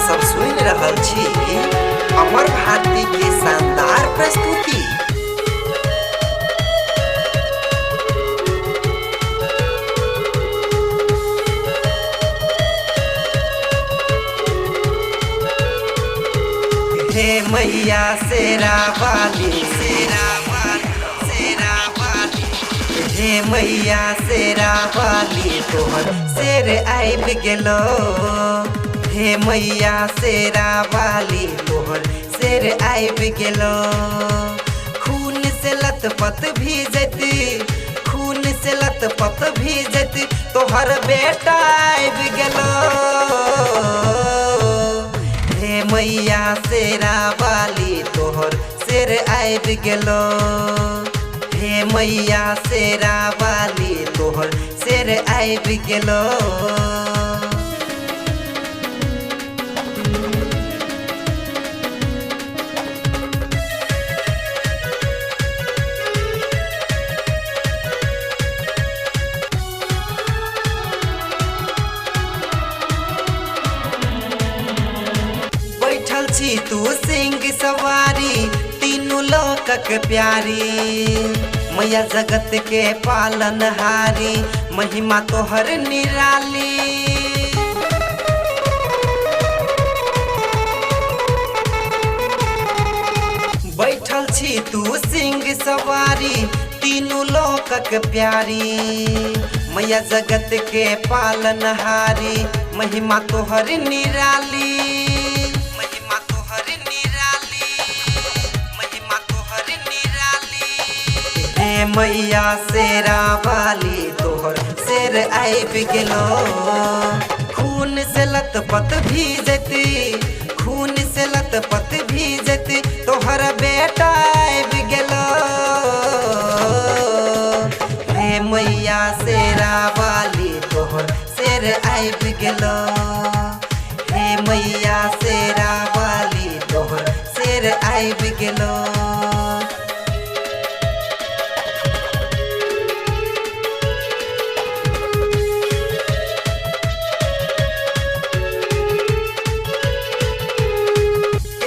सब सुन रहल छी अमर भारती के शानदार प्रस्तुति। हे मैया शेरा वाली शेरा वाली शेरा वाली, हे मैया शेरा वाली तोहर शेर आबि गेलो। हे मैया शेरा वाली तोहर शेर आबि गेलो। खून से लथपथ भीजती, खून से लथपथ भीजती तोहर बेटा आबि गेलो। हे मैया शेरा वाली तोहर शेर आबि गेलो। हे मैया शेरा वाली तोहर शेर आबि गेलो। बैठल छी तू सिंह सवारी तीनों लोकक प्यारी। मैया जगत के पालनहारी महिमा तोहर निराली। बैठल छी तू सिंह सवारी तीनों लोकक प्यारी। मैया जगत के पालनहारी महिमा तोहर निराली। हे मैया शेरा वाली तोहर शेर आबि गेलो। खून से लथपथ भीजती, खून से लथपथ भीजती तोहर बेटा आबि गेलो। हे मैया शेरा वाली तोहर शेर आबि गेलो। हे मैया शेरा वाली तोहर शेर आबि गेलो।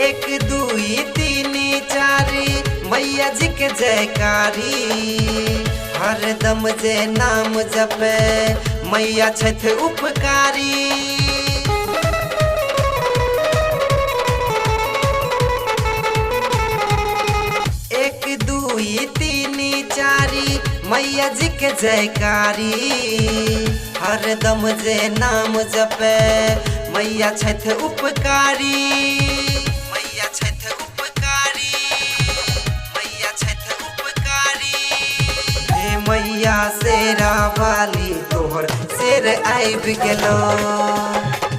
एक दुई तीन चारी मैया जी के जयकारी। हरदम जे नाम जपे मैया छथ उपकारी। एक दुई तीन चारी मैया जी के जयकारी। हरदम जे नाम जपे मैया छथ उपकारी। मैया शेरा वाली तोहर शेर आबि गेलो।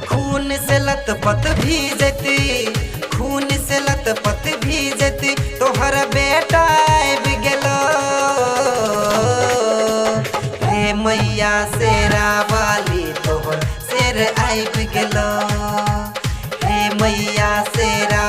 खून से लथपथ भीजती, खून से लथपथ भीजती तोहर बेटा आबि गेलो। हे मैया शेरा वाली तोहर शेर आबि गेलो। हे मैया शेरा